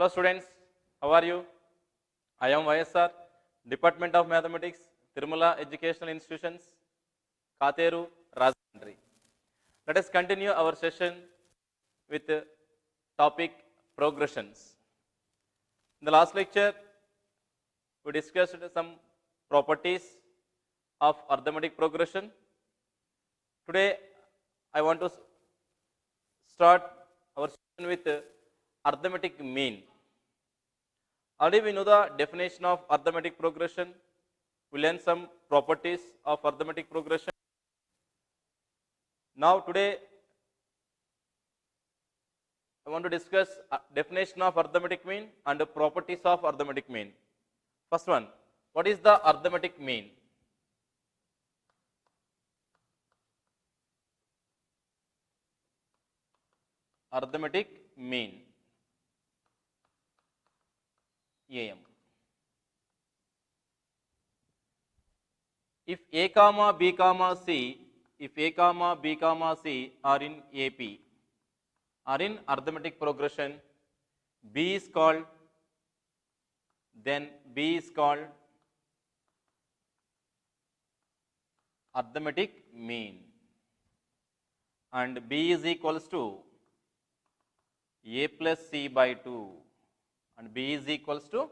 Hello students, how are you? I am YSR, Department of Mathematics, Tirumala Educational Institutions, Kateru, Rajahmundry. Let us continue our session with the topic progressions. In the last lecture, we discussed some properties of arithmetic progression. Today, I want to start our session with arithmetic mean. Already we know the definition of arithmetic progression. We learn some properties of arithmetic progression. Now today I want to discuss definition of arithmetic mean and the properties of arithmetic mean. First one, what is the arithmetic mean? Arithmetic mean. AM. If A comma B comma C, if A comma B comma C are in AP, are in arithmetic progression, B is called, then B is called arithmetic mean, and B is equals to A plus C by 2, and B is equals to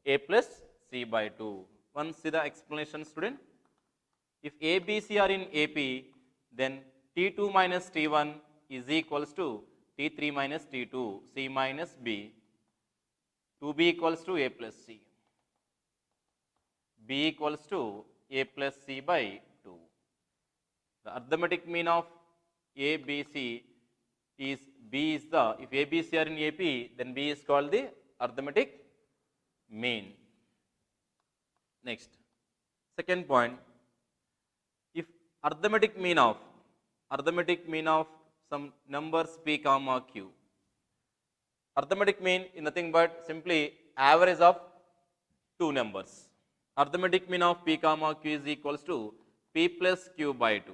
A plus C by 2. Once see the explanation, student. If A, B, C are in AP, then T2 minus T1 is equals to T3 minus T2, C minus B, 2B equals to A plus C, B equals to A plus C by 2. The arithmetic mean of A, B, C is B is the, if A, B, C are in AP, then B is called the arithmetic mean. Next, second point, if arithmetic mean of some numbers P comma Q. Arithmetic mean is nothing but simply average of two numbers. Arithmetic mean of P comma Q is equals to P plus Q by 2.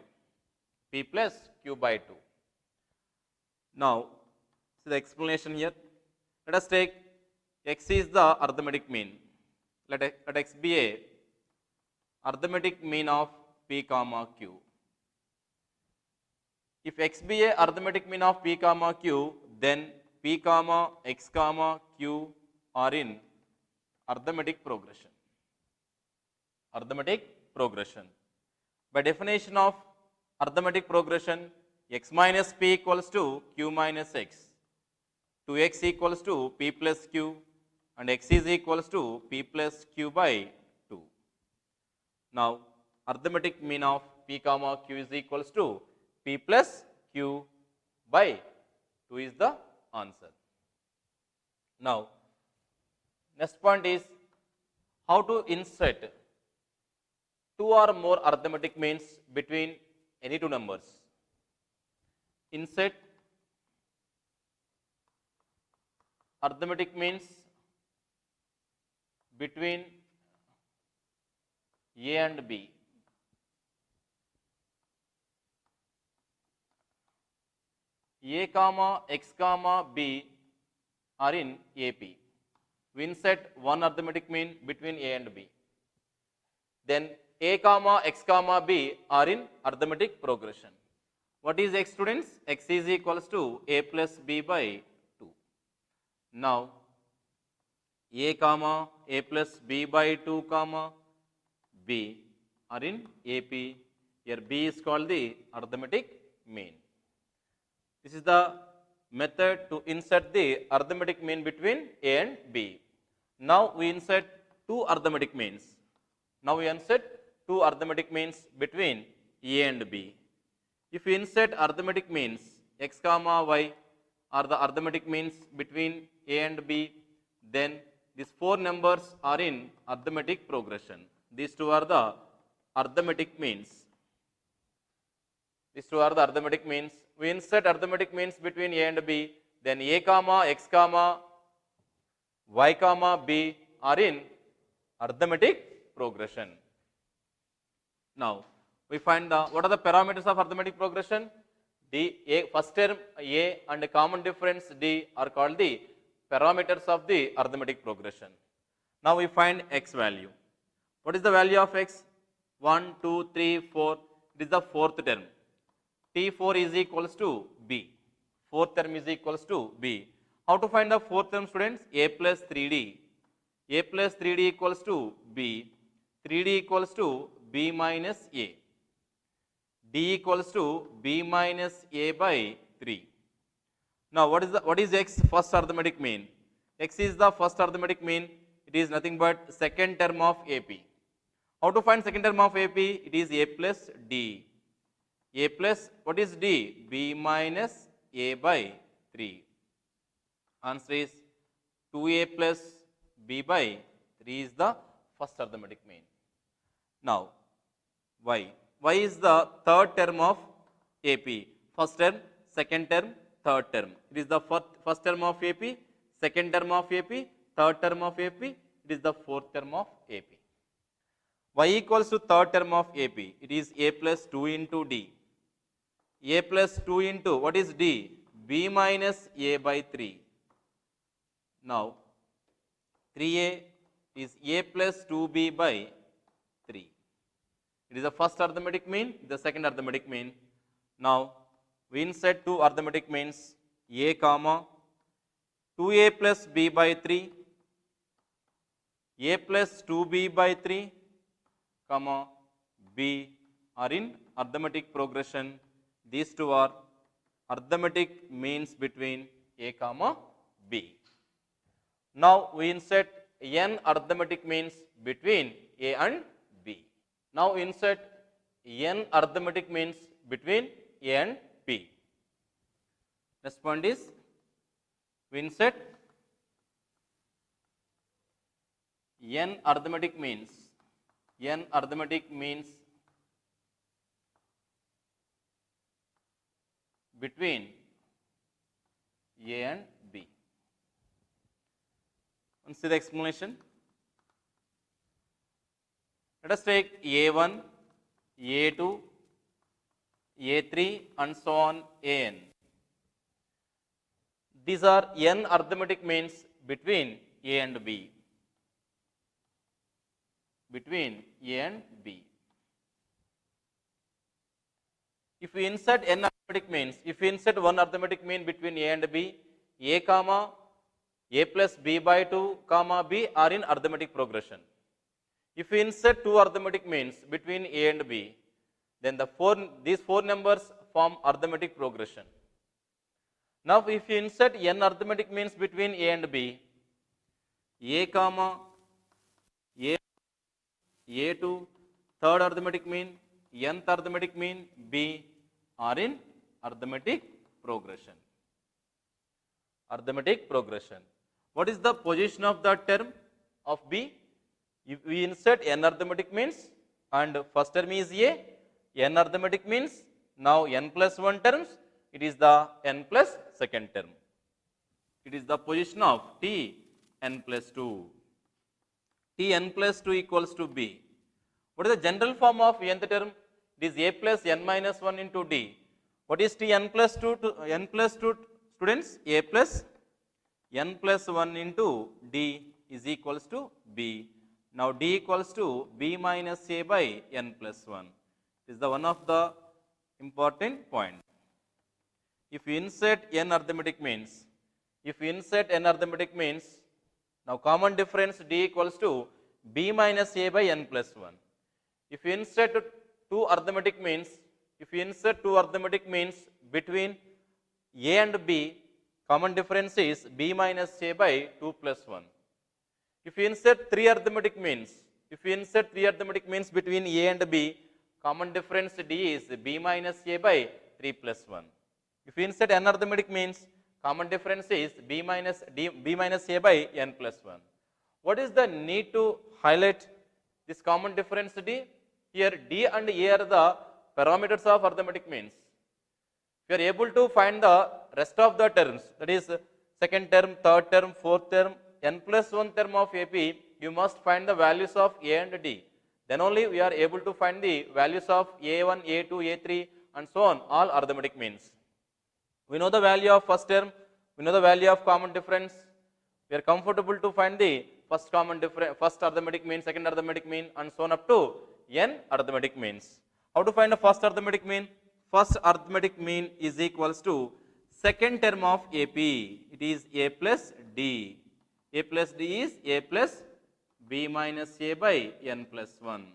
P plus Q by 2. Now, see the explanation here. Let us take X is the arithmetic mean. Let X be a arithmetic mean of P comma Q. If X be a arithmetic mean of P comma Q, then P comma X comma Q are in arithmetic progression. Arithmetic progression. By definition of arithmetic progression, X minus P equals to Q minus X. 2X equals to P plus Q, and X is equals to P plus Q by 2. Now, arithmetic mean of P comma Q is equals to P plus Q by 2 is the answer. Now, next point is how to insert two or more arithmetic means between any two numbers. Insert arithmetic means between A and B. A comma X comma B are in AP. We insert one arithmetic mean between A and B. Then A comma X comma B are in arithmetic progression. What is X, students? X is equals to A plus B by 2. Now, A comma A plus B by 2 comma B are in AP. Here B is called the arithmetic mean. This is the method to insert the arithmetic mean between A and B. Now we insert two arithmetic means. Now we insert two arithmetic means between A and B. If we insert arithmetic means X comma Y are the arithmetic means between A and B, then these four numbers are in arithmetic progression. These two are the arithmetic means. These two are the arithmetic means. We insert arithmetic means between A and B, then A comma X comma Y comma B are in arithmetic progression. Now, we find what are the parameters of arithmetic progression? First term A and common difference D are called the parameters of the arithmetic progression. Now we find x value. What is the value of x? 1, 2, 3, 4. It is the fourth term. T4 is equals to b. Fourth term is equals to b. How to find the fourth term, students? A plus 3d. A plus 3d equals to b. 3d equals to b minus a. D equals to b minus a by 3. Now what is x first arithmetic mean? X is the first arithmetic mean. It is nothing but second term of AP. How to find second term of AP? It is a plus d. A plus, what is d? B minus a by 3. Answer is 2a plus b by 3 is the first arithmetic mean. Now y. Y is the third term of AP. First term, second term, third term. It is the first term of AP, second term of AP, third term of AP. It is the fourth term of AP. Y equals to third term of AP. It is a plus 2 into d. A plus 2 into, what is d? B minus a by 3. Now 3a is a plus 2b by 3. It is the first arithmetic mean, the second arithmetic mean. Now we insert two arithmetic means, a comma 2a plus b by 3, a plus 2b by 3, comma b are in arithmetic progression. These two are arithmetic means between a comma b. Now we insert n arithmetic means between a and b. Now insert n arithmetic means between a and b. Next point is we insert n arithmetic means between a and b. And see the explanation. Let us take a1, a2, a3 and so on an. These are n arithmetic means between a and b. Between a and b. If we insert n arithmetic means, if we insert one arithmetic mean between a and b, a comma a plus b by 2 comma b are in arithmetic progression. If we insert two arithmetic means between a and b, then these four numbers form arithmetic progression. Now if you insert n arithmetic means between a and b, a comma a, a2, third arithmetic mean, nth arithmetic mean, b are in arithmetic progression. Arithmetic progression. What is the position of the term of b? If we insert n arithmetic means and first term is a, n arithmetic means now n plus 1 terms, it is the n plus second term. It is the position of t n plus 2. T n plus 2 equals to b. What is the general form of nth term? It is a plus n minus 1 into d. What is t n plus 2 to n plus 2 students? A plus n plus 1 into d is equals to b. Now d equals to b minus a by n plus 1. This is the one of the important point. If we insert n arithmetic means, now common difference d equals to b minus a by n plus 1. If we insert two arithmetic means, between a and b, common difference is b minus a by 2 plus 1. If we insert three arithmetic means, between a and b, common difference d is b minus a by 3 plus 1. If we insert n arithmetic means, common difference is b minus a by n plus 1. What is the need to highlight this common difference d? Here d and a are the parameters of arithmetic means. If you are able to find the rest of the terms, that is second term, third term, fourth term, n plus 1 term of AP, you must find the values of a and d. Then only we are able to find the values of a1, a2, a3 and so on, all arithmetic means. We know the value of first term, we know the value of common difference, We are comfortable to find the first common difference, first arithmetic mean, second arithmetic mean, and so on up to n arithmetic means. How to find the first arithmetic mean? First arithmetic mean is equals to second term of AP. It is A plus D. A plus D is A plus B minus A by n plus 1.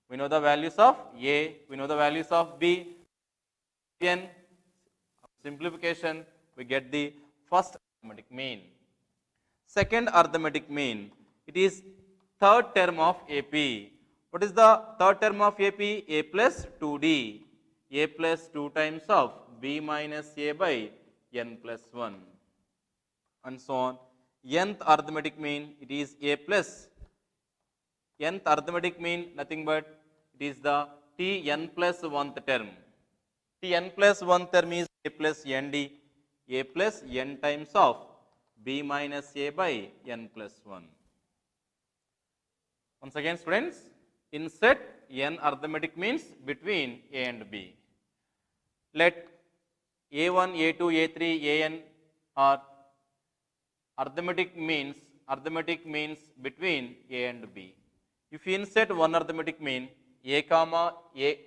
We know the values of A, we know the values of B. N simplification, we get the first arithmetic mean. Second arithmetic mean, it is third term of AP. What is the third term of AP? A plus 2D. A plus 2 times of B minus A by n plus 1. And so on. Nth arithmetic mean, it is A plus. Nth arithmetic mean, nothing but it is the Tn plus 1th term. Tn plus 1th term is A plus Nd. A plus n times of B minus A by n plus 1. Once again, students, insert n arithmetic means between A and B. Let A1, A2, A3, An are arithmetic means between A and B. If you insert one arithmetic mean, A comma A,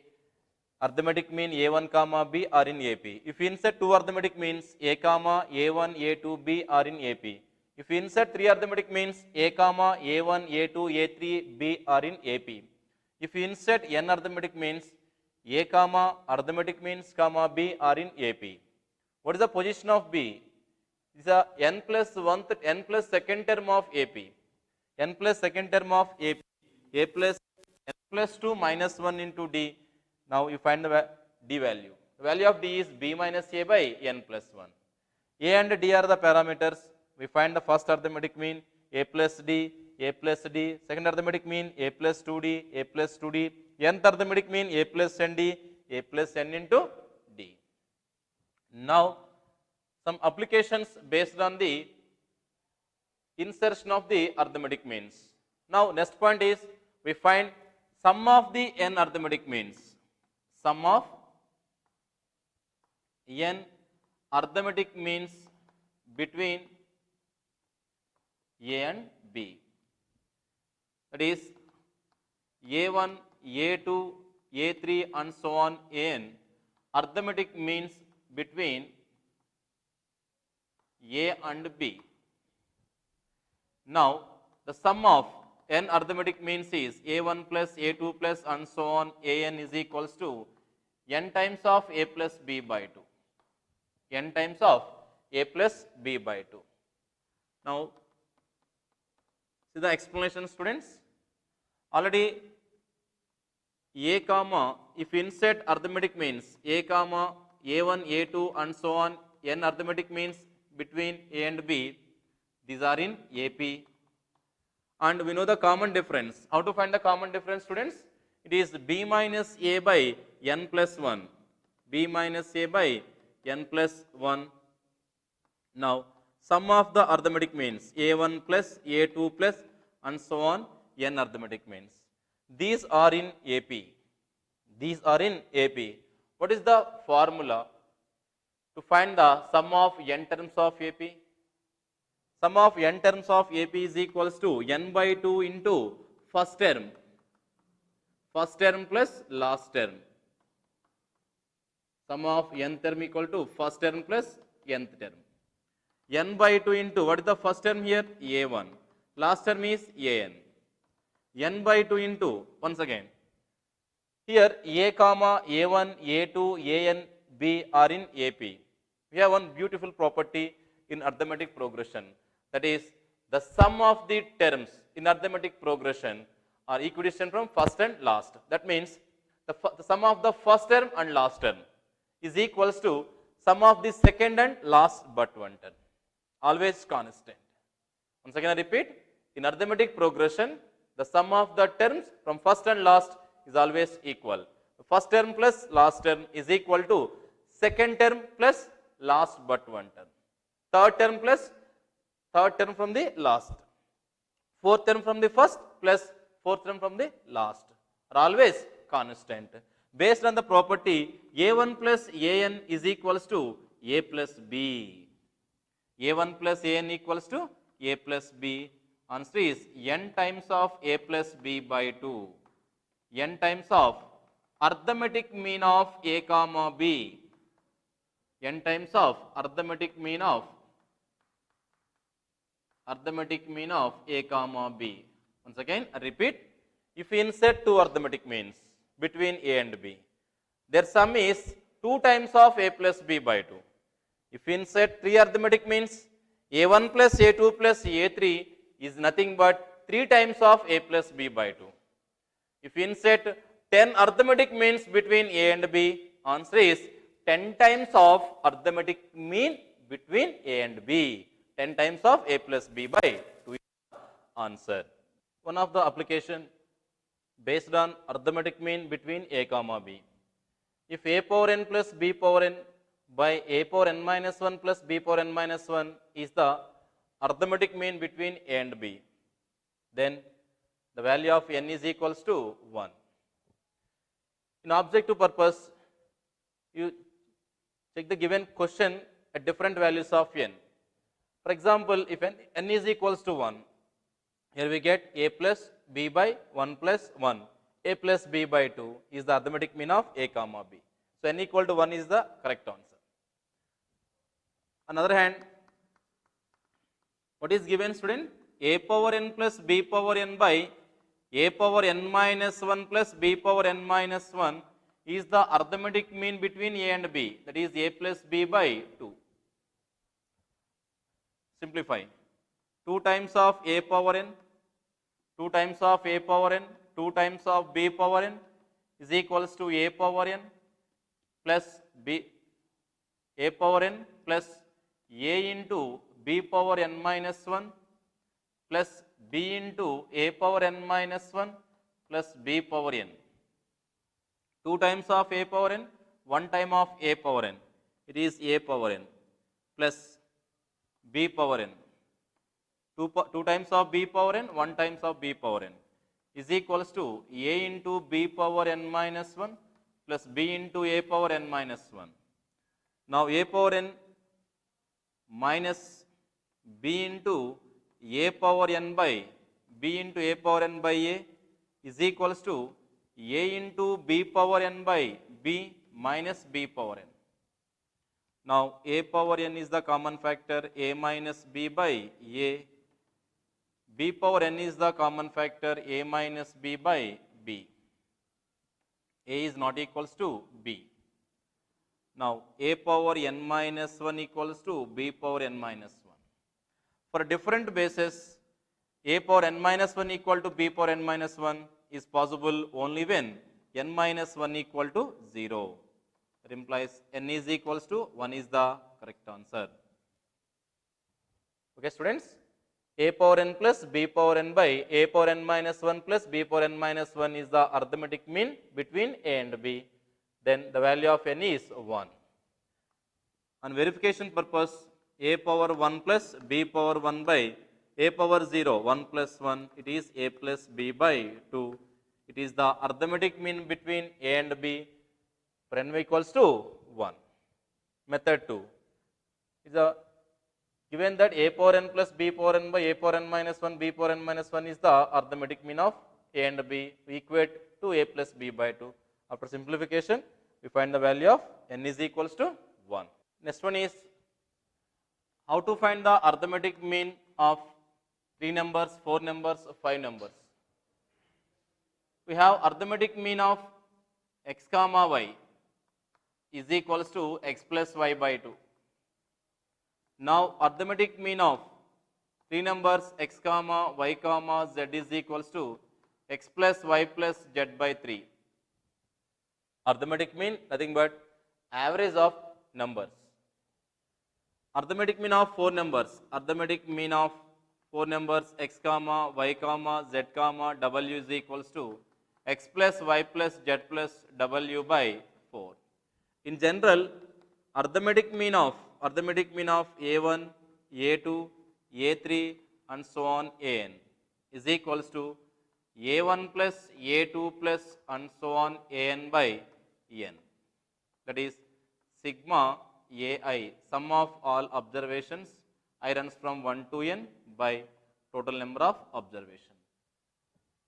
arithmetic mean A1 comma B are in AP. If you insert two arithmetic means, A comma A1, A2, B are in AP. If you insert three arithmetic means, A comma A1, A2, A3, B are in AP. If you insert n arithmetic means, A comma arithmetic means comma B are in AP. What is the position of B? It is a n plus 1th, n plus second term of AP. N plus second term of AP. A plus n plus 2 minus 1 into D. Now you find the D value. The value of D is B minus A by n plus 1. A and D are the parameters. We find the first arithmetic mean A plus D, A plus D. Second arithmetic mean A plus 2D, A plus 2D. Nth arithmetic mean A plus ND, A plus N into D. Now some applications based on the insertion of the arithmetic means. Now next point is we find sum of the n arithmetic means. Sum of n arithmetic means between A and B. That is A1, A2, A3 and so on n arithmetic means between A and B. Now the sum of n arithmetic means is A1 plus A2 plus and so on An is equals to n times of A plus B by 2. N times of A plus B by 2. Now see the explanation, students. Already A comma, if insert arithmetic means A comma A1, A2 and so on n arithmetic means between A and B, these are in AP. And we know the common difference. How to find the common difference, students? It is B minus A by n plus 1. B minus A by n plus 1. Now, sum of the arithmetic means A1 plus A2 plus and so on n arithmetic means. These are in AP. These are in AP. What is the formula to find the sum of n terms of AP? Sum of n terms of AP is equals to n by 2 into first term. First term plus last term. Sum of n term equal to first term plus nth term. N by 2 into, what is the first term here? A1. Last term is An. N by 2 into, once again, here A comma A1, A2, An, B are in AP. We have one beautiful property in arithmetic progression. That is, the sum of the terms in arithmetic progression are equidistant from first and last. That means the sum of the first term and last term is equals to sum of the second and last but one term. Always constant. Once again I repeat, in arithmetic progression, the sum of the terms from first and last is always equal. The first term plus last term is equal to second term plus last but one term. Third term plus third term from the last. Fourth term from the first plus fourth term from the last are always constant. Based on the property A1 plus An is equals to A plus B. A1 plus An equals to a plus b. Answer is n times of a plus b by 2. N times of arithmetic mean of a comma b. N times of arithmetic mean of a comma b. Once again, I repeat, if we insert two arithmetic means between a and b, their sum is 2 times of a plus b by 2. If we insert three arithmetic means, a1 plus a2 plus a3 is nothing but 3 times of a plus b by 2. If we insert 10 arithmetic means between a and b, answer is 10 times of arithmetic mean between a and b. 10 times of a plus b by 2 is the answer. One of the application based on arithmetic mean between a comma b. If a power n plus b power n by a power n minus 1 plus b power n minus 1 is the arithmetic mean between a and b, then the value of n is equals to 1. In objective purpose, you check the given question at different values of n. For example, if n is equals to 1, here we get a plus b by 1 plus 1. A plus b by 2 is the arithmetic mean of a comma b. So n equal to 1 is the correct answer. On the other hand, what is given, student? A power n plus b power n by a power n minus 1 plus b power n minus 1 is the arithmetic mean between a and b, that is a plus b by 2. Simplify. 2 times of a power n, 2 times of a power n, 2 times of b power n is equals to a power n plus b, a power n plus a into b power n minus 1 plus b into a power n minus 1 plus b power n. 2 times of a power n, 1 time of a power n, it is a power n plus b power n. 2 times of b power n, 1 times of b power n is equals to a into b power n minus 1 plus b into a power n minus 1. Now a power n minus b into a power n by b into a power n by a is equals to a into b power n by b minus b power n. Now a power n is the common factor, a minus b by a. B power n is the common factor, a minus b by b. A is not equals to b. Now a power n minus 1 equals to b power n minus 1. For different bases, a power n minus 1 equal to b power n minus 1 is possible only when n minus 1 equal to 0. That implies n is equals to 1 is the correct answer. Okay, students? A power n plus b power n by a power n minus 1 plus b power n minus 1 is the arithmetic mean between a and b. Then the value of n is 1. On verification purpose, a power 1 plus b power 1 by a power 0, 1 plus 1, it is a plus b by 2. It is the arithmetic mean between a and b for n equals to 1. Method 2 is a given that a power n plus b power n by a power n minus 1 b power n minus 1 is the arithmetic mean of a and b, we equate to a plus b by 2. After simplification, we find the value of n is equals to 1. Next one is how to find the arithmetic mean of 3 numbers, 4 numbers, 5 numbers. We have arithmetic mean of x comma y is equals to x plus y by 2. Now arithmetic mean of 3 numbers x comma y comma z is equals to x plus y plus z by 3. Arithmetic mean nothing but average of numbers. Arithmetic mean of 4 numbers. Arithmetic mean of 4 numbers x comma y comma z comma w is equals to x plus y plus z plus w by 4. In general, arithmetic mean of a1, a2, a3 and so on an is equals to a1 plus a2 plus and so on an by n. That is sigma ai, sum of all observations I runs from 1 to n by total number of observation.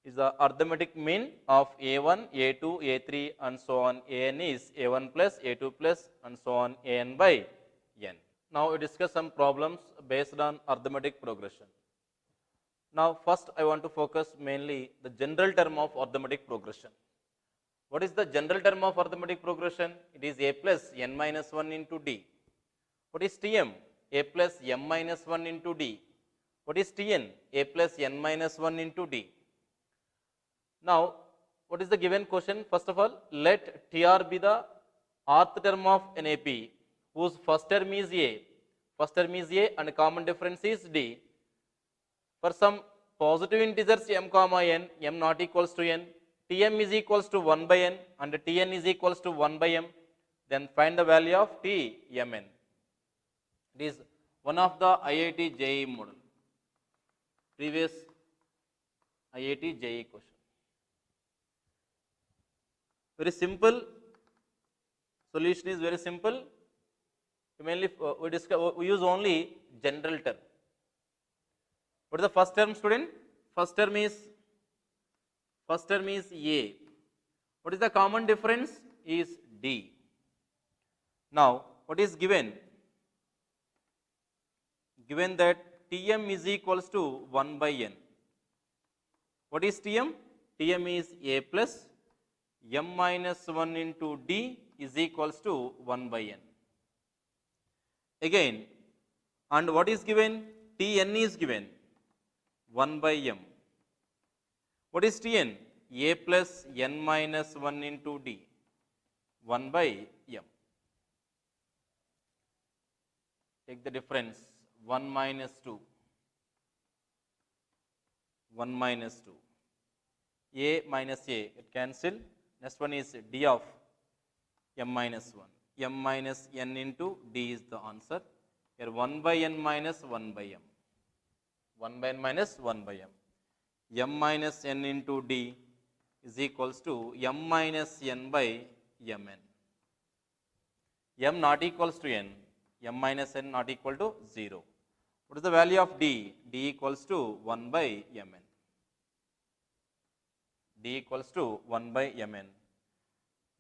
Is the arithmetic mean of a1, a2, a3 and so on an is a1 plus a2 plus and so on an by n. Now we discuss some problems based on arithmetic progression. Now first I want to focus mainly the general term of arithmetic progression. What is the general term of arithmetic progression? It is a plus n minus 1 into d. What is Tm? A plus m minus 1 into d. What is Tn? A plus n minus 1 into d. Now, what is the given question? First of all, let Tr be the rth term of an AP whose first term is A. First term is A and common difference is D. For some positive integers m comma n, m not equals to n, Tm is equals to 1 by n and Tn is equals to 1 by m. Then find the value of Tmn. It is one of the IIT JEE model. Previous IIT JEE question. Very simple. Solution is very simple. Mainly we use only general term. What is the first term, student? First term is A. What is the common difference? Is D. Now, what is given? Given that Tm is equals to 1 by n. What is Tm? Tm is A plus m minus 1 into d is equals to 1 by n. Again, and what is given? Tn is given 1 by m. What is Tn? A plus n minus 1 into d, 1 by m. Take the difference, 1 minus 2, 1 minus 2. A minus A, it cancel. Next one is d of m minus 1. M minus n into d is the answer. Here 1 by n minus 1 by m. 1 by n minus 1 by m. M minus n into d is equals to m minus n by mn. M not equals to n. M minus n not equal to 0. What is the value of d? D equals to 1 by mn. D equals to 1 by mn.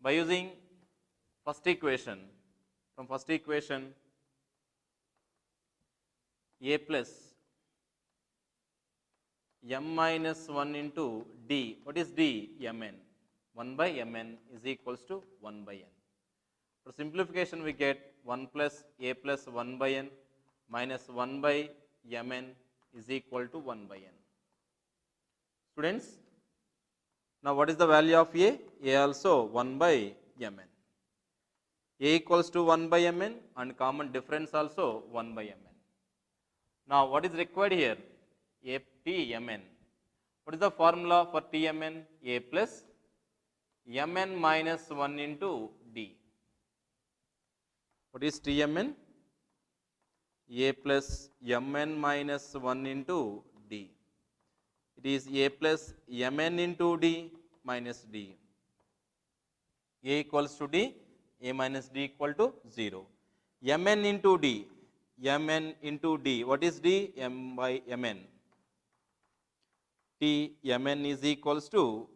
By using first equation, from first equation, A plus m minus 1 into d. What is d? Mn. 1 by mn is equals to 1 by n. For simplification, we get 1 plus a plus 1 by n minus 1 by mn is equal to 1 by n. Students, now what is the value of a? A also 1 by mn. A equals to 1 by mn and common difference also 1 by mn. Now what is required here? A Tmn. What is the formula for Tmn? A plus mn minus 1 into d. What is Tmn? A plus mn minus 1 into d. It is a plus mn into d minus d. A equals to d, a minus d equal to 0. Mn into d, mn into d. What is d? M by mn. T mn is equals to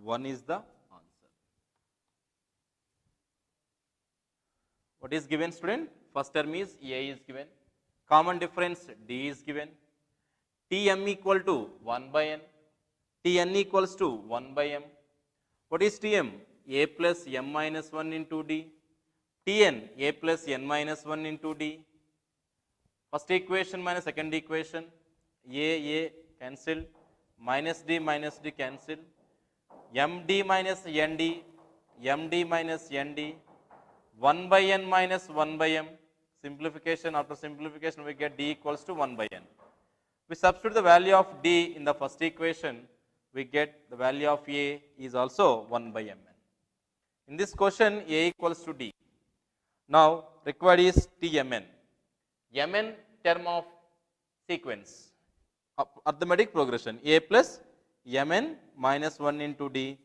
1 is the answer. What is given, student? First term is a is given. Common difference d is given. Tm equal to 1 by n. Tn equals to 1 by m. What is Tm? A plus m minus 1 into d. Tn a plus n minus 1 into d. First equation minus second equation. A cancel. Minus d cancel. Md minus nd. Md minus nd. 1 by n minus 1 by m. Simplification, after simplification we get d equals to 1 by n. We substitute the value of d in the first equation, we get the value of a is also 1 by mn. In this question, a equals to d. Now required is Tmn. Mn term of sequence, arithmetic progression, a plus mn minus 1 into d.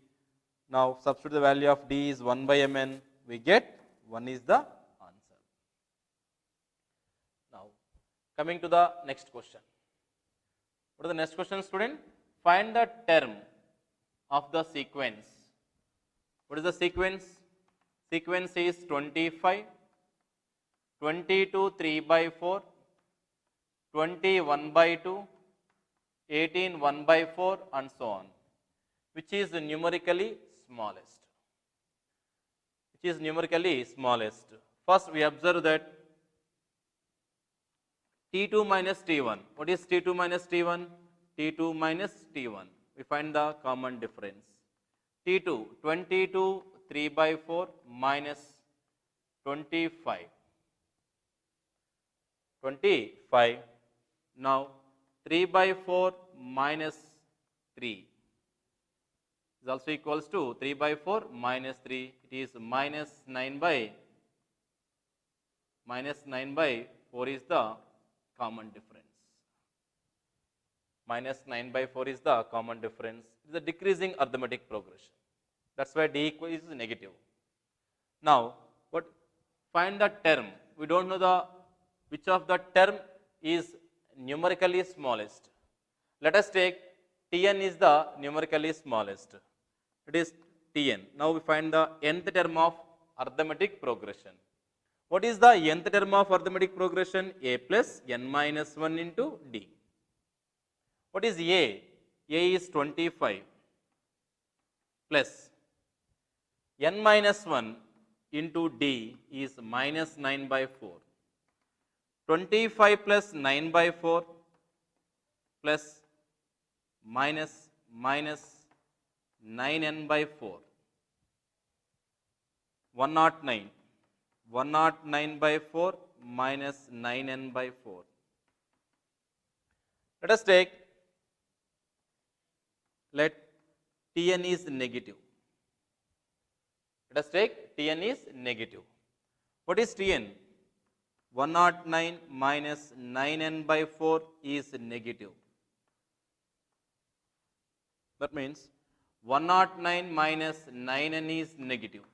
Now substitute the value of d is 1 by mn, we get 1 is the answer. Now Coming to the next question. What is the next question, student? Find the term of the sequence. What is the sequence? Sequence is 25, 22 3 by 4, 20 1 by 2, 18 1 by 4 and so on. Which is numerically smallest? Which is numerically smallest? First we observe that T2 minus T1. What is T2 minus T1? T2 minus T1. We find the common difference. T2, 22 3 by 4 minus 25. 25. Now 3 by 4 minus 3 is also equals to 3 by 4 minus 3. It is minus 9 by 4 is the common difference. Minus 9 by 4 is the common difference. It is a decreasing arithmetic progression. That's why D is negative. Now, find the term. We don't know which of the term is numerically smallest. Let us take Tn is the numerically smallest. It is Tn. Now we find the nth term of arithmetic progression. What is the nth term of arithmetic progression? A plus n minus 1 into D. What is A? A is 25 plus n minus 1 into D is minus 9 by 4. 25 plus 9 by 4 plus minus 9n by 4. 109. 109 by 4 minus 9n by 4. Let us take, let Tn is negative. Let us take Tn is negative. What is Tn? 109 minus 9n by 4 is negative. That means 109 minus 9n is negative.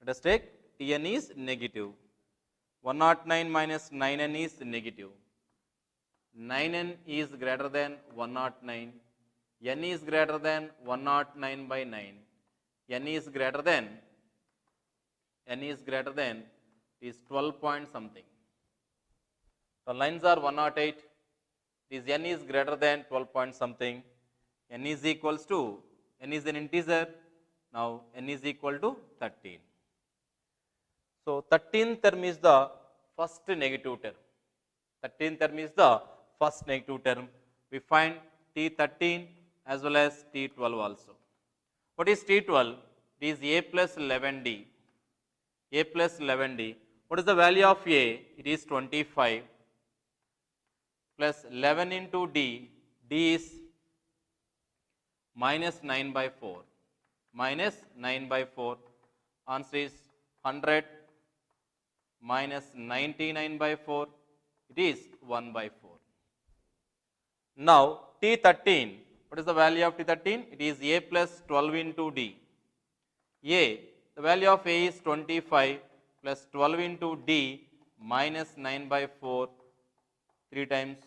Let us take Tn is negative. 109 minus 9n is negative. 9n is greater than 109. N is greater than 109 by 9. N is greater than is 12 point something. The lines are 108. This n is greater than 12 point something. N is equals to, n is an integer. Now n is equal to 13. So 13th term is the first negative term. 13th term is the first negative term. We find T13 as well as T12 also. What is T12? It is A plus 11D. A plus 11D. What is the value of A? It is 25 plus 11 into D. D is minus 9 by 4. Minus 9 by 4. Answer is 100 minus 99 by 4. It is 1 by 4. Now T13. What is the value of T13? It is A plus 12 into D. A, the value of A is 25 plus 12 into D minus 9 by 4. 3 times.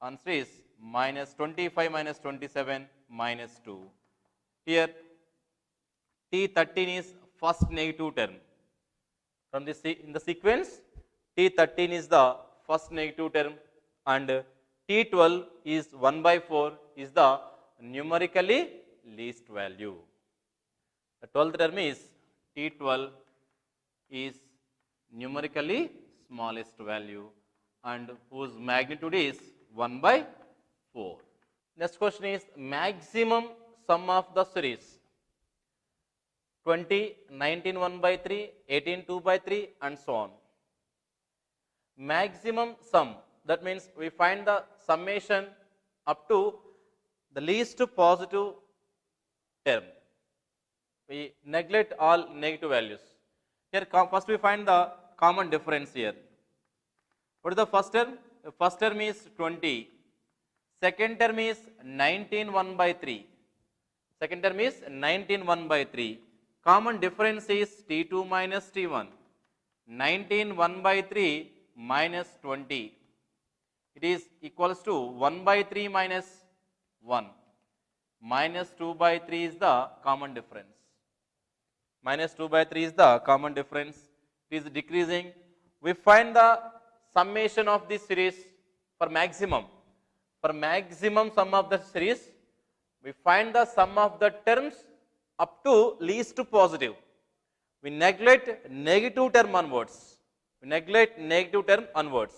Answer is minus 25 minus 27 minus 2. Here T13 is first negative term. From this in the sequence, T13 is the first negative term and T12 is 1 by 4 is the numerically least value. The 12th term is T12 is numerically smallest value and whose magnitude is 1 by 4. Next question is maximum sum of the series 20, 19 1 by 3, 18 2 by 3 and so on. Maximum sum, that means we find the summation up to the least positive term. We neglect all negative values. Here first we find the common difference here. What is the first term? The first term is 20. Second term is 19 1 by 3. Second term is 19 1 by 3. Common difference is T2 minus T1. 19 1 by 3 minus 20. It is equals to 1 by 3 minus 1. Minus 2 by 3 is the common difference. Minus 2 by 3 is the common difference. It is decreasing. We find the summation of this series for maximum. For maximum sum of the series, we find the sum of the terms up to least positive. We neglect negative term onwards. We neglect negative term onwards.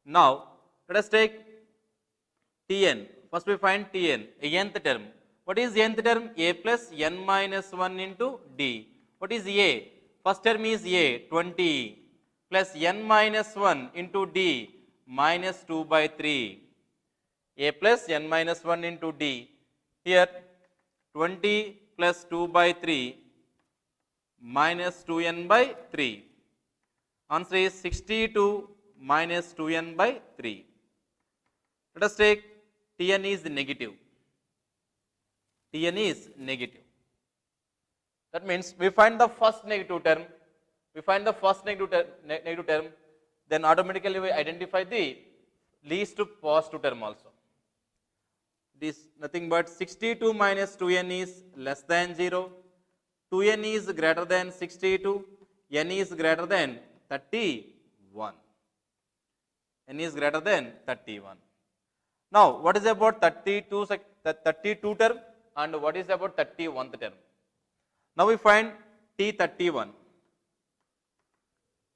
Now, let us take Tn. First we find Tn, nth term. What is nth term? A plus n minus 1 into d. What is A? First term is A, 20, plus n minus 1 into d, minus 2 by 3. A plus n minus 1 into d. Here 20 plus 2 by 3 minus 2n by 3. Answer is 62 minus 2n by 3. Let us take Tn is negative. Tn is negative. That means we find the first negative term. We find the first negative term. Then automatically we identify the least positive term also. This nothing but 62 minus 2n is less than 0. 2n is greater than 62. n is greater than 31. n is greater than 31. Now, what is about 32 term and what is about 31th term? Now we find T31.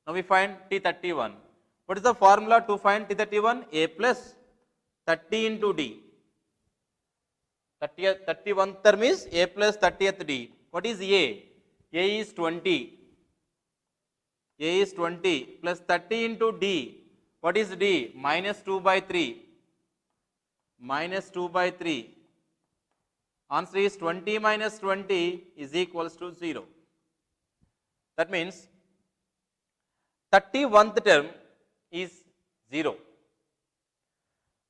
Now we find T31. What is the formula to find T31? A plus 30 into D. 31th term is A plus 30th D. What is A? A is 20. A is 20 plus 30 into D. What is D? Minus 2 by 3. Minus 2 by 3. Answer is 20 minus 20 is equals to 0. That means 31th term is 0.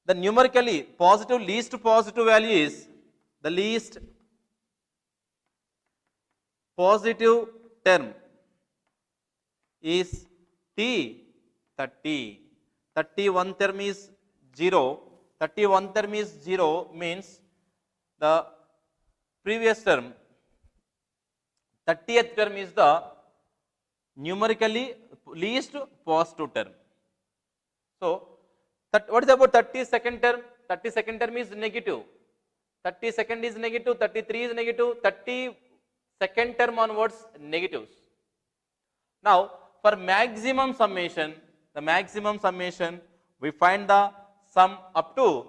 The numerically positive least positive value is the least positive term is T30. 31th term is 0. 31th term is 0 means the previous term 30th term is the numerically least positive term. So, what is about 32nd term? 32nd term is negative. 32nd is negative, 33 is negative, 32nd term onwards negatives. Now, for maximum summation, the maximum summation, we find the sum up to,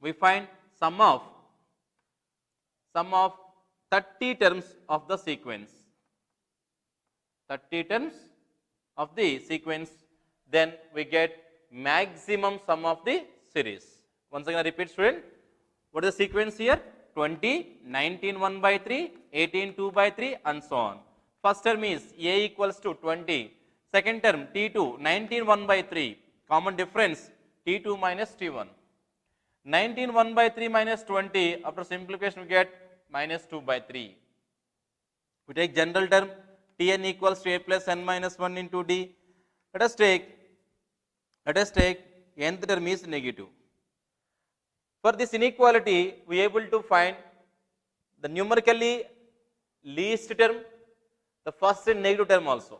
we find sum of 30 terms of the sequence. 30 terms of the sequence, then we get maximum sum of the series. Once again I repeat, student, what is the sequence here? 20, 19 1 by 3, 18 2 by 3 and so on. First term is A equals to 20. Second term T2, 19 1 by 3. Common difference T2 minus T1. 19 1 by 3 minus 20, after simplification we get minus 2 by 3. We take general term Tn equals to A plus n minus 1 into D. Let us take nth term is negative. For this inequality, we are able to find the numerically least term, the first negative term also.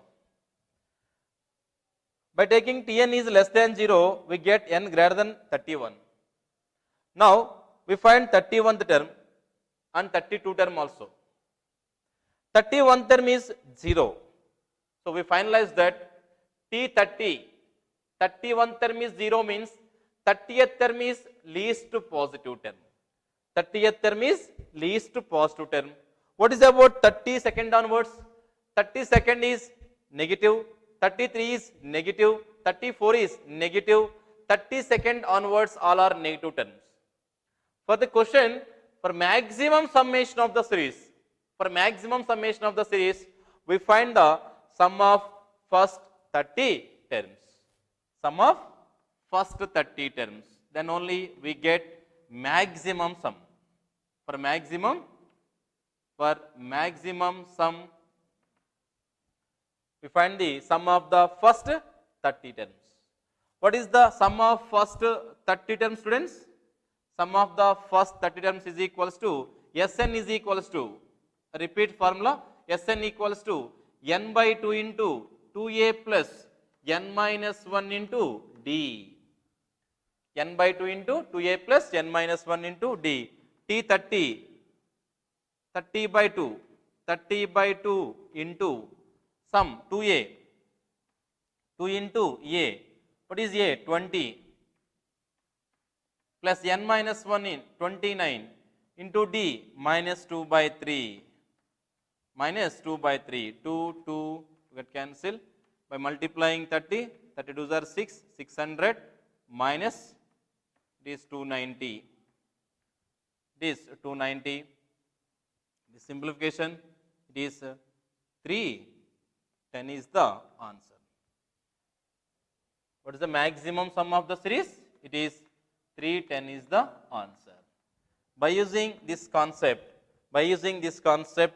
By taking Tn is less than 0, we get n greater than 31. Now, we find 31th term and 32 term also. 31th term is 0. So, we finalize that T30, 31th term is 0 means 30th term is least positive term. 30th term is least positive term. What is about 32nd onwards? 32nd is negative, 33 is negative, 34 is negative, 32nd onwards all are negative terms. For the question, for maximum summation of the series, we find the sum of first 30 terms. Sum of first 30 terms. Then only we get maximum sum. For maximum sum, we find the sum of the first 30 terms. What is the sum of first 30 terms, students? Sum of the first 30 terms is equals to Sn is equals to, repeat formula, Sn equals to n by 2 into 2a plus n minus 1 into d. N by 2 into 2a plus n minus 1 into d. T 30, 30 by 2, 30 by 2 into sum 2a, 2 into a. What is a? 20 plus n minus 1 in 29 into d minus 2 by 3. Minus 2 by 3. 2, 2 get cancel by multiplying 30. 32s are 6, 600 minus it is 290. It is 290. The simplification, it is 3, 10 is the answer. What is the maximum sum of the series? It is 310 is the answer. By using this concept,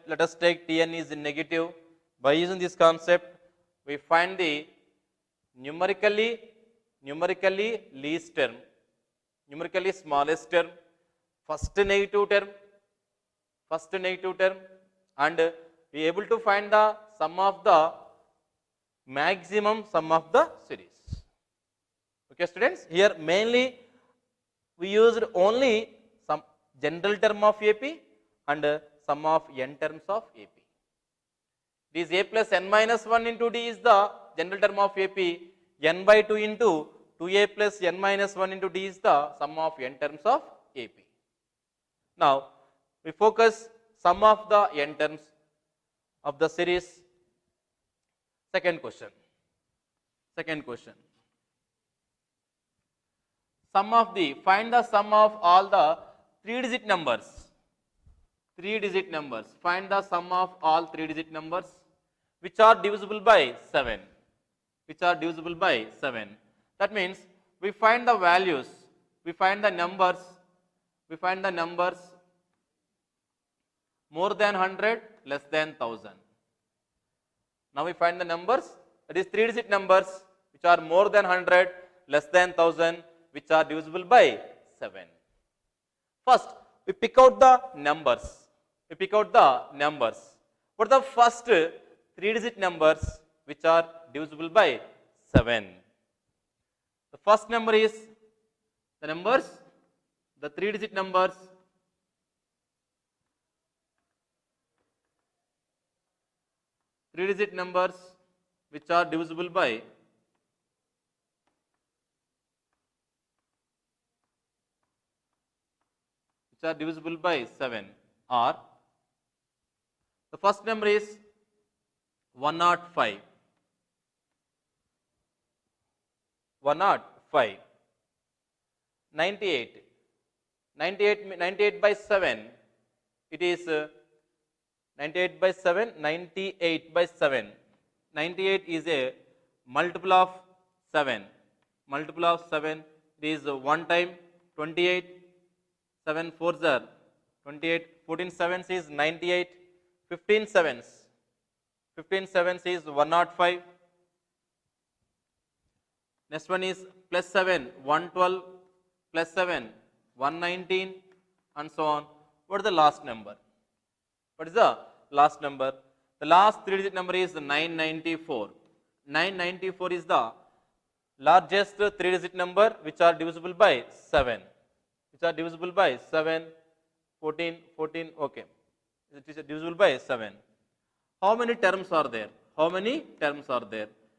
let us take Tn is negative. By using this concept, we find the numerically least term, numerically smallest term, first negative term, and we are able to find the sum of the maximum sum of the series. Okay, students, here mainly we used only some general term of AP and sum of n terms of AP. This a plus n minus 1 into d is the general term of AP. N by 2 into 2a plus n minus 1 into d is the sum of n terms of AP. Now, we focus sum of the n terms of the series. Second question. Find the sum of all the 3-digit numbers. Find the sum of all 3-digit numbers which are divisible by 7. That means we find the values, we find the numbers more than 100, less than 1000. Now we find the numbers, that is 3-digit numbers which are more than 100, less than 1000, which are divisible by 7. First, we pick out the numbers. What are the first 3-digit numbers which are divisible by 7? The first number is the 3-digit numbers which are divisible by 7 are, the first number is 105. 98. 98 by 7, it is 98 by 7. 98 is a multiple of 7. It is 1 time 28. 7 4s are 28. 14 sevens is 98. 15 sevens is 105. Next one is plus 7, 112, plus 7, 119, and so on. What is the last number? The last 3-digit number is 994. 994 is the largest 3-digit number which are divisible by 7. 14, okay. It is divisible by 7. How many terms are there?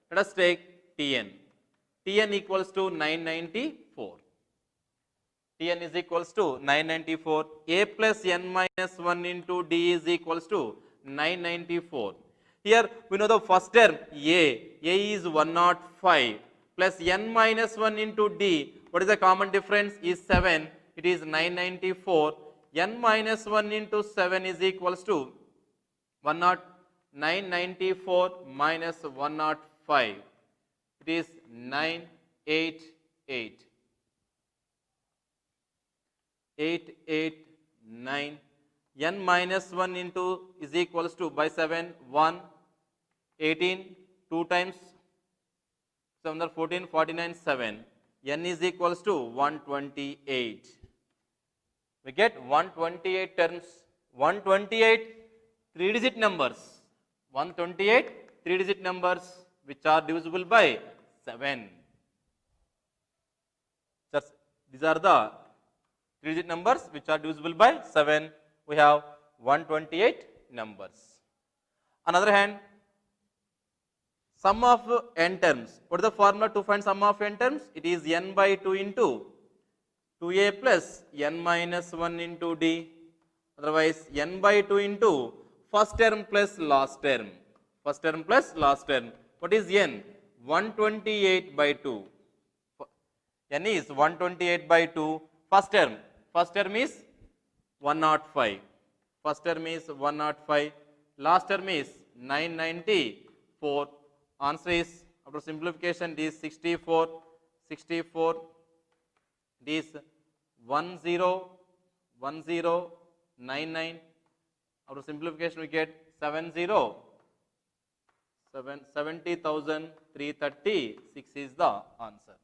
Let us take Tn. Tn equals to 994. Tn is equals to 994. A plus n minus 1 into d is equals to 994. Here we know the first term A is 105 plus n minus 1 into d. What is the common difference? Is 7. It is 994. N minus 1 into 7 is equals to 994 minus 105. It is 988. 889. N minus 1 into is equals to by 7, 1, 18, 2 times 7 are 14, 49, 7. N is equals to 128. We get 128 terms, 128 3-digit numbers, 128 3-digit numbers which are divisible by 7. These are the 3-digit numbers which are divisible by 7. We have 128 numbers. On the other hand, sum of n terms. What is the formula to find sum of n terms? It is n by 2 into 2a plus n minus 1 into d. Otherwise, n by 2 into first term plus last term. First term plus last term. What is n? 128 by 2. N is 128 by 2. First term. First term is 105. First term is 105. Last term is 994. Answer is, after simplification, it is 64. 64. It is 1099. After simplification, we get 70,336 is the answer.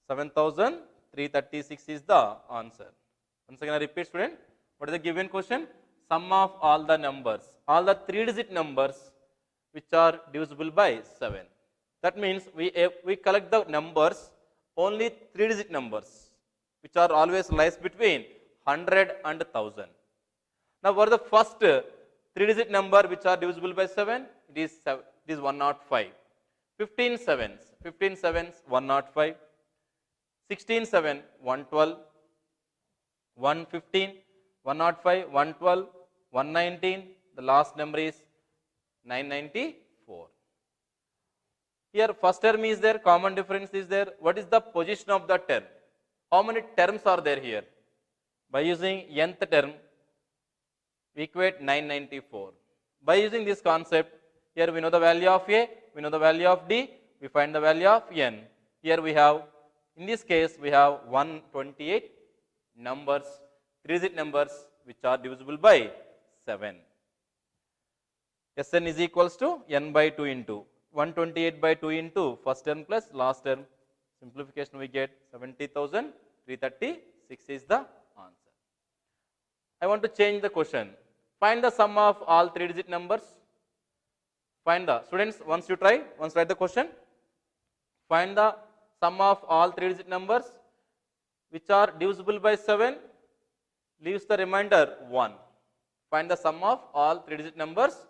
7,336 is the answer. Once again, I repeat, student. What is the given question? Sum of all the numbers, all the 3-digit numbers which are divisible by 7. That means we collect the numbers, only 3-digit numbers, which are always lies between 100 and 1000. Now, what is the first 3-digit number which are divisible by 7? It is 105. 15 sevens, 105. 16 7, 112. 115, 105, 112, 119. The last number is 994. Here first term is there, common difference is there. What is the position of the term? How many terms are there here? By using nth term, we equate 994. By using this concept, here we know the value of A, we know the value of D, we find the value of N. Here we have, in this case, we have 128 numbers, 3-digit numbers which are divisible by 7. Sn is equals to n by 2 into 128 by 2 into first term plus last term. Simplification we get 70,336 is the answer. I want to change the question. Find the sum of all 3-digit numbers. Find the, students, once write the question. Find the sum of all 3-digit numbers which are divisible by 7, leaves the remainder 1. Find the sum of all 3-digit numbers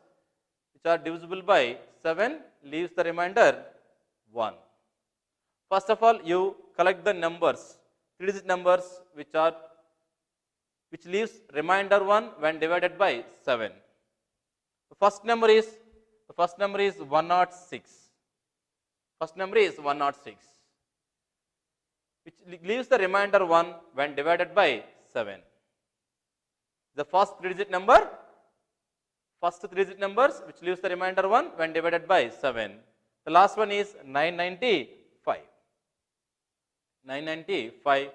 which are divisible by 7, leaves the remainder 1. First of all, you collect the numbers, 3-digit numbers which leaves remainder 1 when divided by 7. The first number is 106. First number is 106, which leaves the remainder 1 when divided by 7. The first 3-digit number, first 3-digit numbers which leaves the remainder 1 when divided by 7. The last one is 995. 995.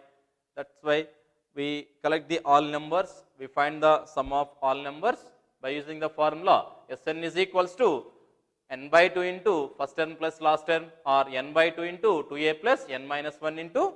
That's why we collect the all numbers. We find the sum of all numbers by using the formula Sn is equals to n by 2 into first term plus last term, or n by 2 into 2a plus n minus 1 into